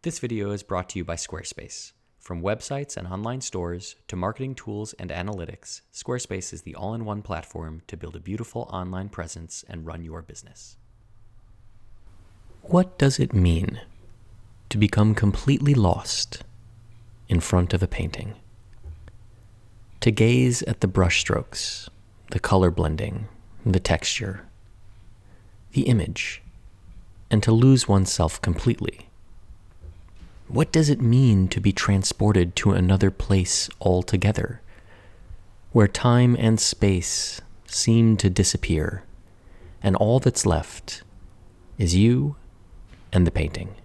This video is brought to you by Squarespace. From websites and online stores to marketing tools and analytics, Squarespace is the all-in-one platform to build a beautiful online presence and run your business. What does it mean to become completely lost in front of a painting? To gaze at the brushstrokes, the color blending, the texture, the image, and to lose oneself completely. What does it mean to be transported to another place altogether, where time and space seem to disappear, and all that's left is you and the painting?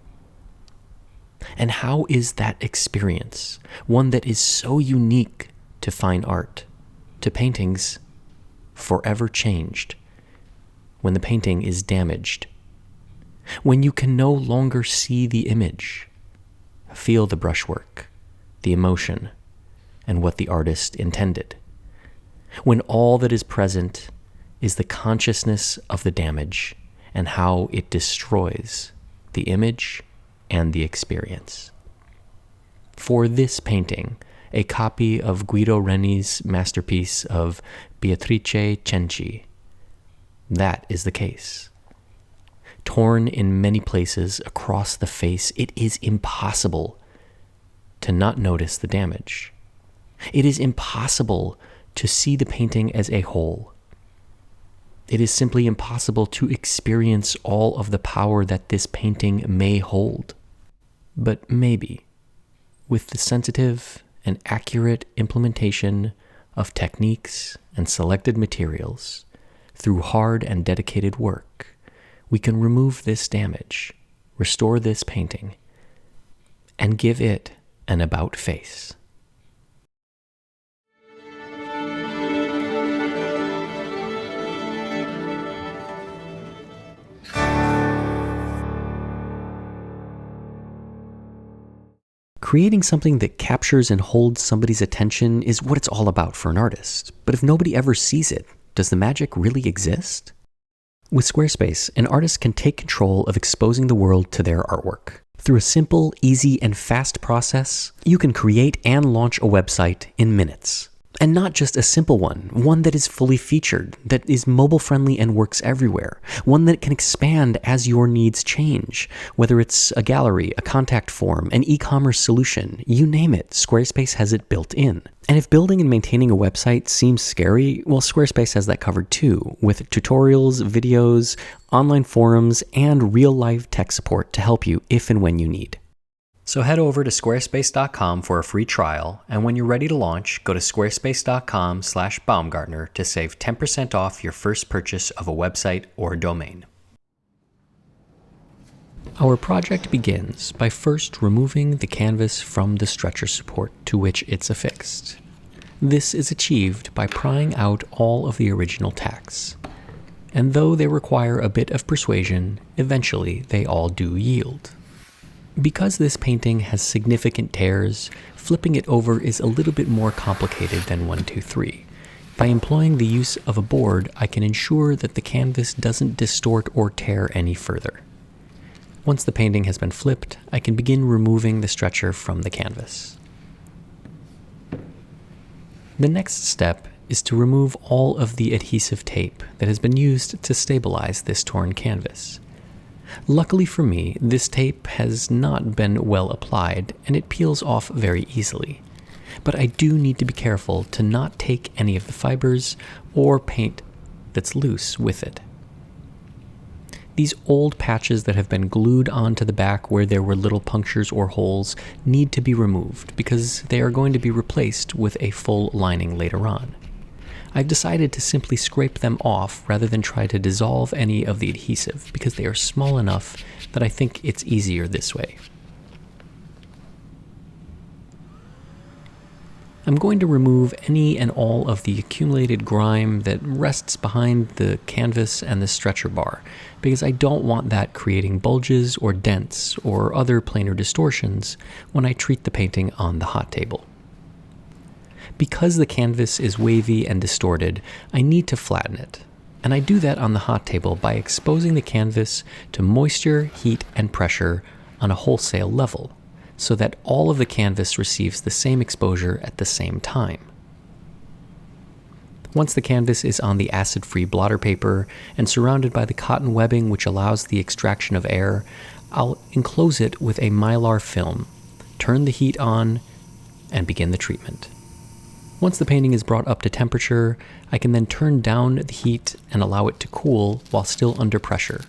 And how is that experience, one that is so unique to fine art, to paintings, forever changed when the painting is damaged, when you can no longer see the image, feel the brushwork, the emotion, and what the artist intended, when all that is present is the consciousness of the damage and how it destroys the image and the experience? For this painting, a copy of Guido Reni's masterpiece of Beatrice Cenci, that is the case. Torn in many places across the face, it is impossible to not notice the damage. It is impossible to see the painting as a whole. It is simply impossible to experience all of the power that this painting may hold. But maybe, with the sensitive and accurate implementation of techniques and selected materials, through hard and dedicated work, we can remove this damage, restore this painting, and give it an about face. Creating something that captures and holds somebody's attention is what it's all about for an artist. But if nobody ever sees it, does the magic really exist? With Squarespace, an artist can take control of exposing the world to their artwork. Through a simple, easy, and fast process, you can create and launch a website in minutes. And not just a simple one that is fully featured, that is mobile-friendly and works everywhere, one that can expand as your needs change, whether it's a gallery, a contact form, an e-commerce solution, you name it, Squarespace has it built in. And if building and maintaining a website seems scary, well, Squarespace has that covered too, with tutorials, videos, online forums, and real-life tech support to help you if and when you need. So head over to squarespace.com for a free trial, and when you're ready to launch, go to squarespace.com/Baumgartner to save 10% off your first purchase of a website or domain. Our project begins by first removing the canvas from the stretcher support to which it's affixed. This is achieved by prying out all of the original tacks. And though they require a bit of persuasion, eventually they all do yield. Because this painting has significant tears, flipping it over is a little bit more complicated than 1, 2, 3. By employing the use of a board, I can ensure that the canvas doesn't distort or tear any further. Once the painting has been flipped, I can begin removing the stretcher from the canvas. The next step is to remove all of the adhesive tape that has been used to stabilize this torn canvas. Luckily for me, this tape has not been well applied and it peels off very easily. But I do need to be careful to not take any of the fibers or paint that's loose with it. These old patches that have been glued onto the back where there were little punctures or holes need to be removed because they are going to be replaced with a full lining later on. I've decided to simply scrape them off rather than try to dissolve any of the adhesive because they are small enough that I think it's easier this way. I'm going to remove any and all of the accumulated grime that rests behind the canvas and the stretcher bar because I don't want that creating bulges or dents or other planar distortions when I treat the painting on the hot table. Because the canvas is wavy and distorted, I need to flatten it. And I do that on the hot table by exposing the canvas to moisture, heat, and pressure on a wholesale level, so that all of the canvas receives the same exposure at the same time. Once the canvas is on the acid-free blotter paper and surrounded by the cotton webbing which allows the extraction of air, I'll enclose it with a mylar film, turn the heat on, and begin the treatment. Once the painting is brought up to temperature, I can then turn down the heat and allow it to cool while still under pressure.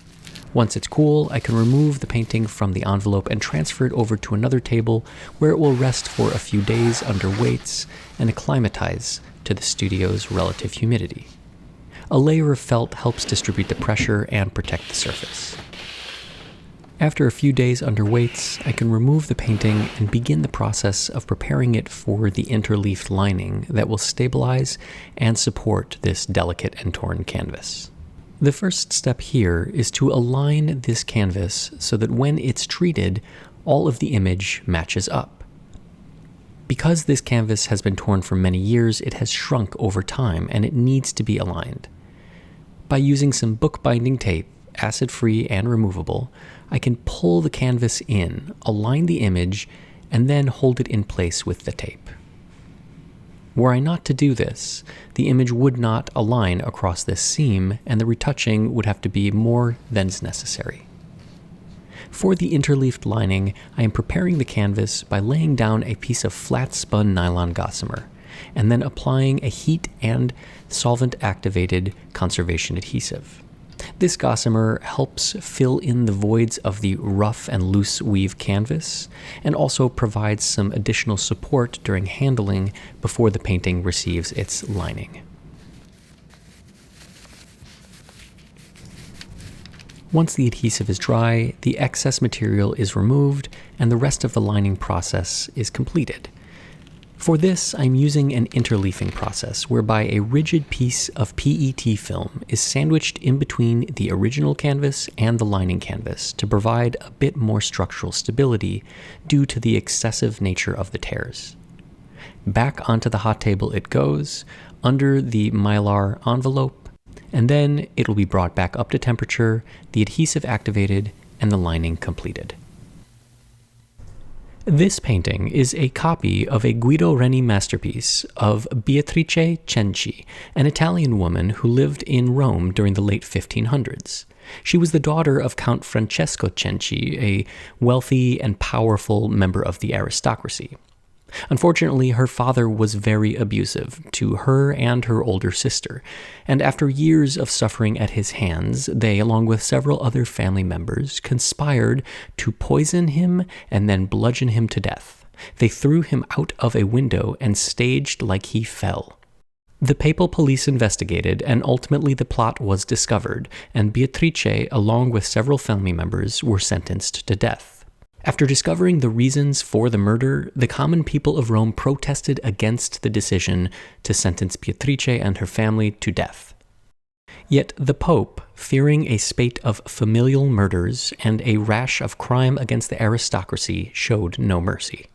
Once it's cool, I can remove the painting from the envelope and transfer it over to another table where it will rest for a few days under weights and acclimatize to the studio's relative humidity. A layer of felt helps distribute the pressure and protect the surface. After a few days under weights, I can remove the painting and begin the process of preparing it for the interleafed lining that will stabilize and support this delicate and torn canvas. The first step here is to align this canvas so that when it's treated, all of the image matches up. Because this canvas has been torn for many years, it has shrunk over time and it needs to be aligned. By using some bookbinding tape, acid-free and removable, I can pull the canvas in, align the image, and then hold it in place with the tape. Were I not to do this, the image would not align across this seam, and the retouching would have to be more than is necessary. For the interleafed lining, I am preparing the canvas by laying down a piece of flat-spun nylon gossamer, and then applying a heat and solvent-activated conservation adhesive. This gossamer helps fill in the voids of the rough and loose weave canvas, and also provides some additional support during handling before the painting receives its lining. Once the adhesive is dry, the excess material is removed, and the rest of the lining process is completed. For this, I'm using an interleafing process whereby a rigid piece of PET film is sandwiched in between the original canvas and the lining canvas to provide a bit more structural stability due to the excessive nature of the tears. Back onto the hot table it goes, under the mylar envelope, and then it will be brought back up to temperature, the adhesive activated, and the lining completed. This painting is a copy of a Guido Reni masterpiece of Beatrice Cenci, an Italian woman who lived in Rome during the late 1500s. She was the daughter of Count Francesco Cenci, a wealthy and powerful member of the aristocracy. Unfortunately, her father was very abusive to her and her older sister, and after years of suffering at his hands, they, along with several other family members, conspired to poison him and then bludgeon him to death. They threw him out of a window and staged like he fell. The papal police investigated, and ultimately the plot was discovered, and Beatrice, along with several family members, were sentenced to death. After discovering the reasons for the murder, the common people of Rome protested against the decision to sentence Beatrice and her family to death. Yet the Pope, fearing a spate of familial murders and a rash of crime against the aristocracy, showed no mercy.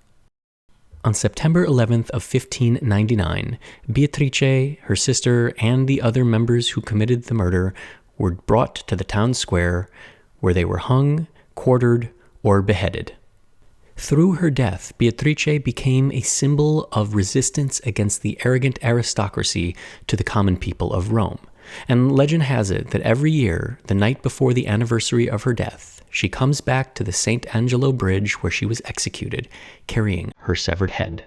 On September 11th of 1599, Beatrice, her sister, and the other members who committed the murder were brought to the town square, where they were hung, quartered, or beheaded. Through her death, Beatrice became a symbol of resistance against the arrogant aristocracy to the common people of Rome. And legend has it that every year, the night before the anniversary of her death, she comes back to the St. Angelo Bridge where she was executed, carrying her severed head.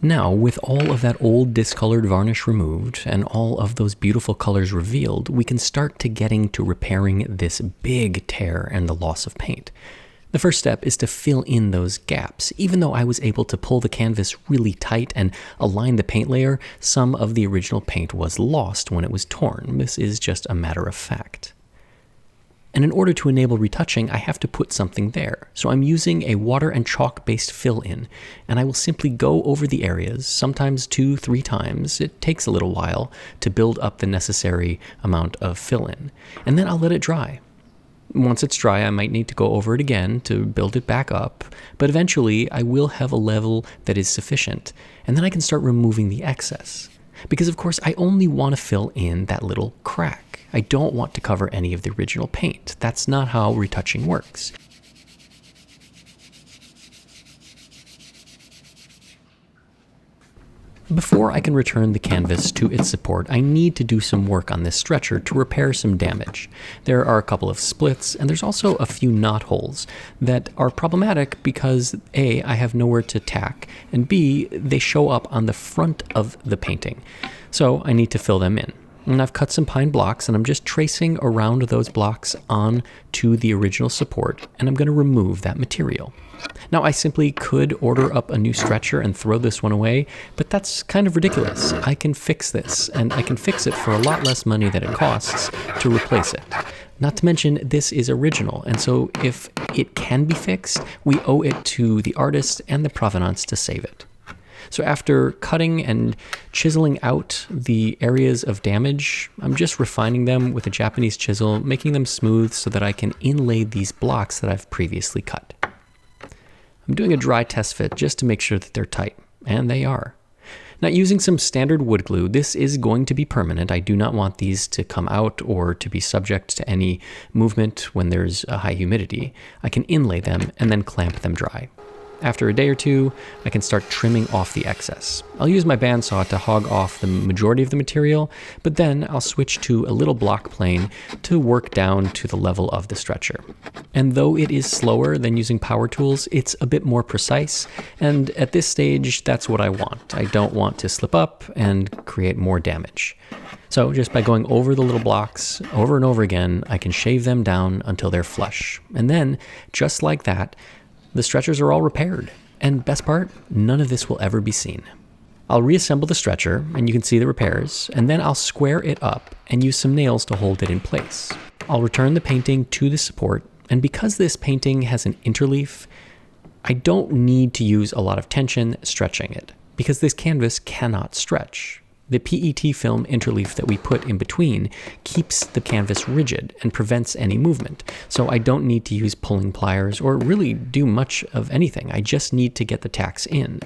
Now, with all of that old discolored varnish removed and all of those beautiful colors revealed, we can start to getting to repairing this big tear and the loss of paint. The first step is to fill in those gaps. Even though I was able to pull the canvas really tight and align the paint layer, some of the original paint was lost when it was torn. This is just a matter of fact. And in order to enable retouching, I have to put something there. So I'm using a water and chalk-based fill-in, and I will simply go over the areas, sometimes 2-3 times. It takes a little while to build up the necessary amount of fill-in, and then I'll let it dry. Once it's dry, I might need to go over it again to build it back up, but eventually I will have a level that is sufficient, and then I can start removing the excess. Because of course I only want to fill in that little crack. I don't want to cover any of the original paint. That's not how retouching works. Before I can return the canvas to its support, I need to do some work on this stretcher to repair some damage. There are a couple of splits, and there's also a few knot holes that are problematic because A, I have nowhere to tack, and B, they show up on the front of the painting. So I need to fill them in. And I've cut some pine blocks, and I'm just tracing around those blocks on to the original support, and I'm going to remove that material. Now, I simply could order up a new stretcher and throw this one away, but that's kind of ridiculous. I can fix this, and I can fix it for a lot less money than it costs to replace it. Not to mention, this is original, and so if it can be fixed, we owe it to the artist and the provenance to save it. So after cutting and chiseling out the areas of damage, I'm just refining them with a Japanese chisel, making them smooth so that I can inlay these blocks that I've previously cut. I'm doing a dry test fit just to make sure that they're tight, and they are. Now, using some standard wood glue, this is going to be permanent. I do not want these to come out or to be subject to any movement when there's a high humidity. I can inlay them and then clamp them dry. After a day or two, I can start trimming off the excess. I'll use my bandsaw to hog off the majority of the material, but then I'll switch to a little block plane to work down to the level of the stretcher. And though it is slower than using power tools, it's a bit more precise, and at this stage, that's what I want. I don't want to slip up and create more damage. So just by going over the little blocks over and over again, I can shave them down until they're flush. And then, just like that, the stretchers are all repaired, and best part, none of this will ever be seen. I'll reassemble the stretcher, and you can see the repairs, and then I'll square it up and use some nails to hold it in place. I'll return the painting to the support, and because this painting has an interleaf, I don't need to use a lot of tension stretching it, because this canvas cannot stretch. The PET film interleaf that we put in between keeps the canvas rigid and prevents any movement, so I don't need to use pulling pliers or really do much of anything. I just need to get the tacks in.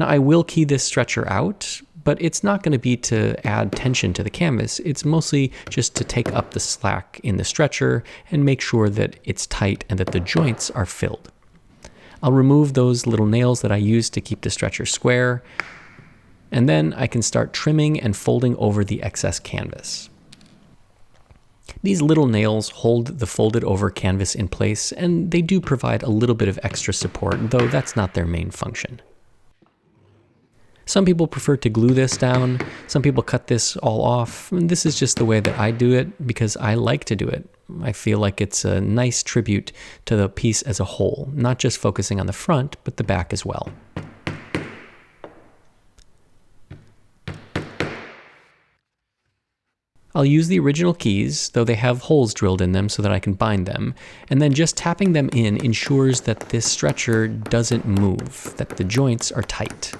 Now, I will key this stretcher out, but it's not going to be to add tension to the canvas. It's mostly just to take up the slack in the stretcher and make sure that it's tight and that the joints are filled. I'll remove those little nails that I used to keep the stretcher square, and then I can start trimming and folding over the excess canvas. These little nails hold the folded over canvas in place, and they do provide a little bit of extra support, though that's not their main function. Some people prefer to glue this down, some people cut this all off, and this is just the way that I do it because I like to do it. I feel like it's a nice tribute to the piece as a whole, not just focusing on the front, but the back as well. I'll use the original keys, though they have holes drilled in them so that I can bind them, and then just tapping them in ensures that this stretcher doesn't move, that the joints are tight.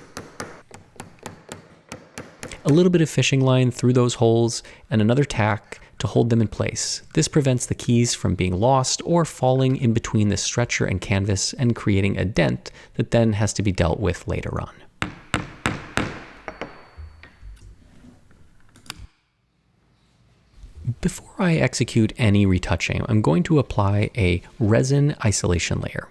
A little bit of fishing line through those holes and another tack to hold them in place. This prevents the keys from being lost or falling in between the stretcher and canvas and creating a dent that then has to be dealt with later on. Before I execute any retouching, I'm going to apply a resin isolation layer.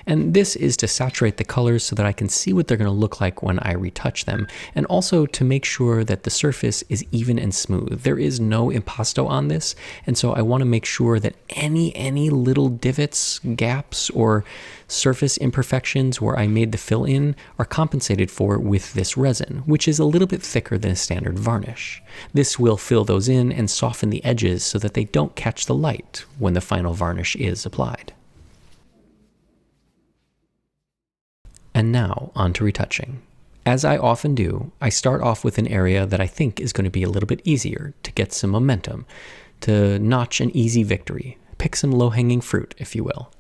And this is to saturate the colors so that I can see what they're going to look like when I retouch them, and also to make sure that the surface is even and smooth. There is no impasto on this, and so I want to make sure that any little divots, gaps, or surface imperfections where I made the fill in are compensated for with this resin, which is a little bit thicker than a standard varnish. This will fill those in and soften the edges so that they don't catch the light when the final varnish is applied. And now on to retouching. As I often do, I start off with an area that I think is going to be a little bit easier to get some momentum, to notch an easy victory, pick some low-hanging fruit, if you will.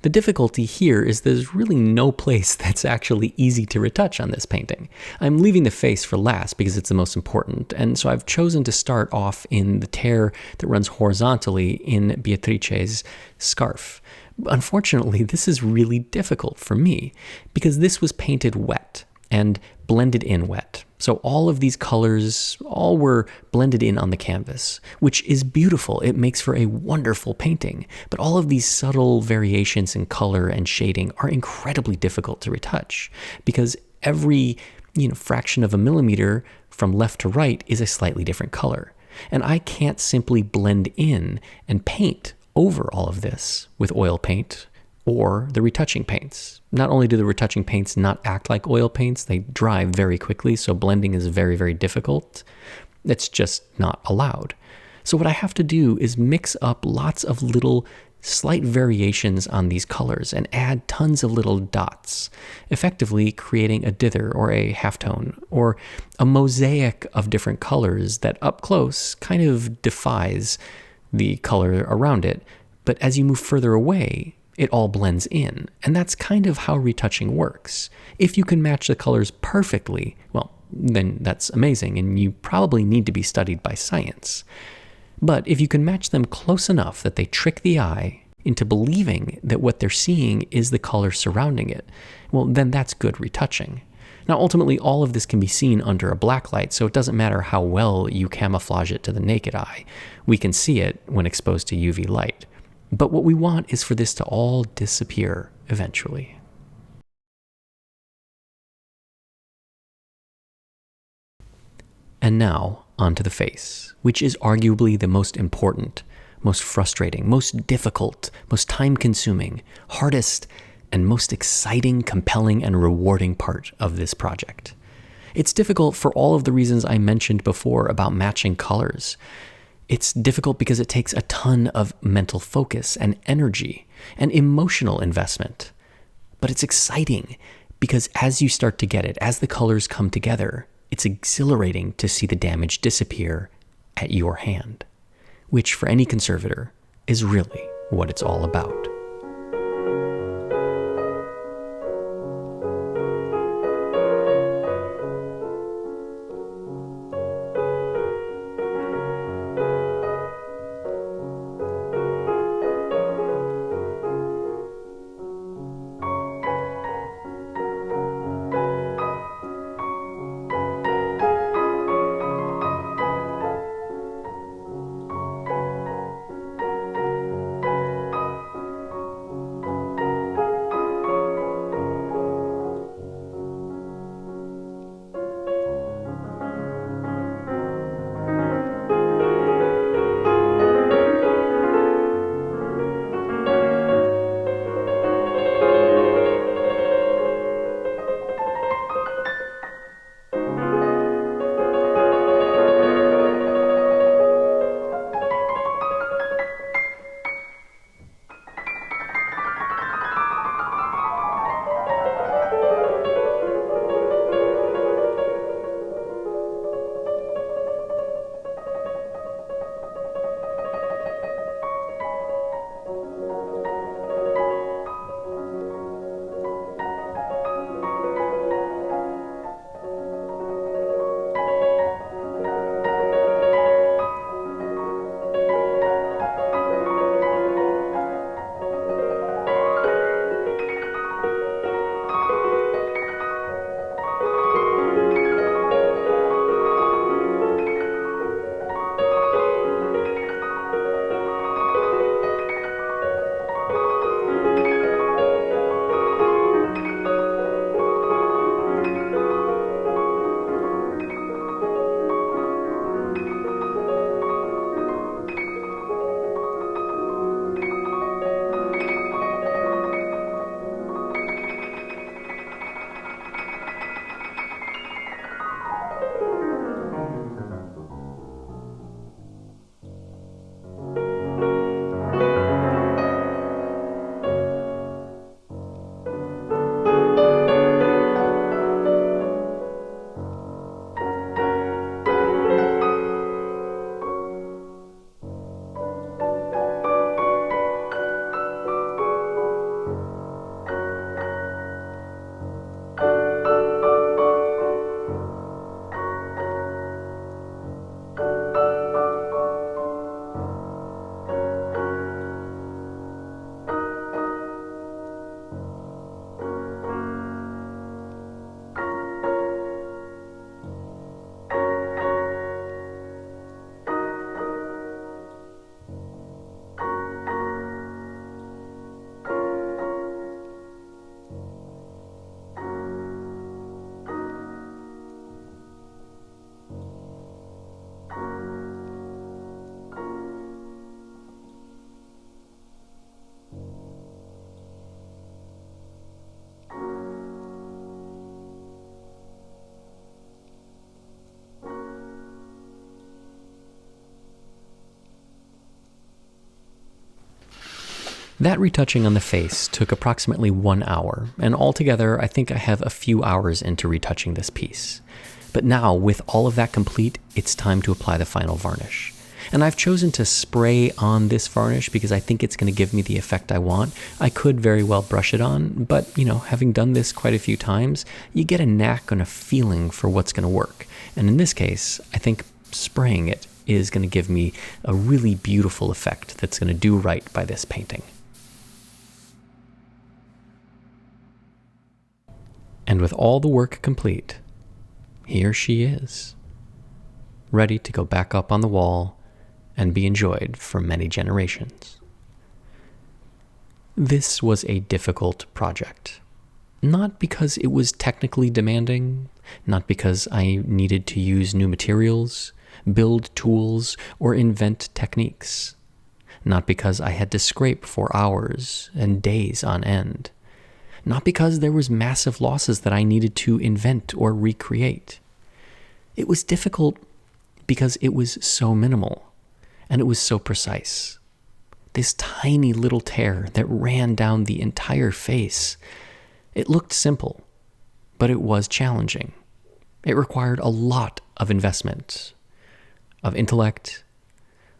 The difficulty here is there's really no place that's actually easy to retouch on this painting. I'm leaving the face for last because it's the most important, and so I've chosen to start off in the tear that runs horizontally in Beatrice's scarf. Unfortunately, this is really difficult for me because this was painted wet and blended in wet. So all of these colors all were blended in on the canvas, which is beautiful. It makes for a wonderful painting. But all of these subtle variations in color and shading are incredibly difficult to retouch because every fraction of a millimeter from left to right is a slightly different color. And I can't simply blend in and paint over all of this with oil paint or the retouching paints. Not only do the retouching paints not act like oil paints, they dry very quickly, so blending is very, very difficult. It's just not allowed. So what I have to do is mix up lots of little slight variations on these colors and add tons of little dots, effectively creating a dither or a halftone or a mosaic of different colors that up close kind of defies the color around it. But as you move further away, it all blends in. And that's kind of how retouching works. If you can match the colors perfectly, well, then that's amazing, and you probably need to be studied by science. But if you can match them close enough that they trick the eye into believing that what they're seeing is the color surrounding it, well, then that's good retouching. Now, ultimately, all of this can be seen under a black light, so it doesn't matter how well you camouflage it to the naked eye. We can see it when exposed to UV light. But what we want is for this to all disappear eventually. And now, onto the face, which is arguably the most important, most frustrating, most difficult, most time-consuming, hardest, and most exciting, compelling, and rewarding part of this project. It's difficult for all of the reasons I mentioned before about matching colors. It's difficult because it takes a ton of mental focus and energy and emotional investment. But it's exciting because as you start to get it, as the colors come together, it's exhilarating to see the damage disappear at your hand, which for any conservator is really what it's all about. That retouching on the face took approximately 1 hour, and altogether I think I have a few hours into retouching this piece. But now, with all of that complete, it's time to apply the final varnish. And I've chosen to spray on this varnish because I think it's going to give me the effect I want. I could very well brush it on, but, having done this quite a few times, you get a knack and a feeling for what's going to work. And in this case, I think spraying it is going to give me a really beautiful effect that's going to do right by this painting. And with all the work complete, here she is, ready to go back up on the wall and be enjoyed for many generations. This was a difficult project, not because it was technically demanding, not because I needed to use new materials, build tools, or invent techniques, not because I had to scrape for hours and days on end, not because there was massive losses that I needed to invent or recreate. It was difficult because it was so minimal, and it was so precise. This tiny little tear that ran down the entire face. It looked simple, but it was challenging. It required a lot of investment, of intellect,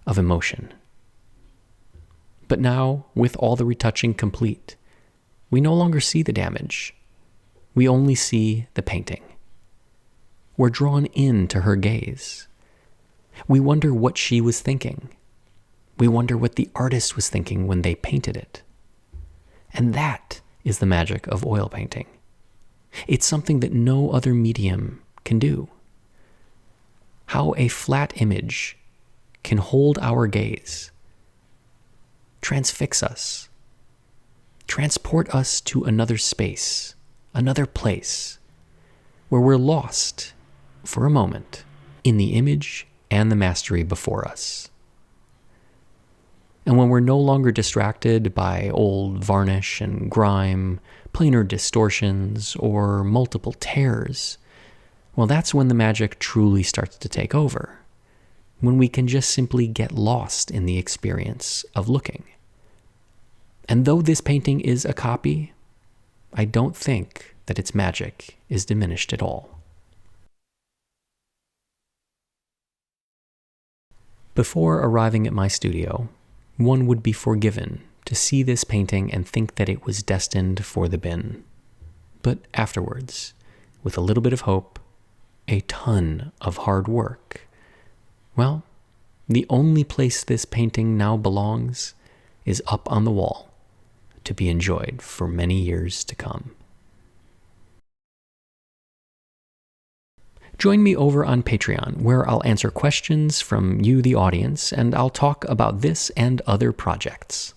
of emotion. But now, with all the retouching complete, we no longer see the damage. We only see the painting. We're drawn into her gaze. We wonder what she was thinking. We wonder what the artist was thinking when they painted it. And that is the magic of oil painting. It's something that no other medium can do. How a flat image can hold our gaze, transfix us, transport us to another space, another place, where we're lost for a moment in the image and the mastery before us. And when we're no longer distracted by old varnish and grime, planar distortions, or multiple tears, well, that's when the magic truly starts to take over, when we can just simply get lost in the experience of looking. And though this painting is a copy, I don't think that its magic is diminished at all. Before arriving at my studio, one would be forgiven to see this painting and think that it was destined for the bin. But afterwards, with a little bit of hope, a ton of hard work, well, the only place this painting now belongs is up on the wall to be enjoyed for many years to come. Join me over on Patreon, where I'll answer questions from you, the audience, and I'll talk about this and other projects.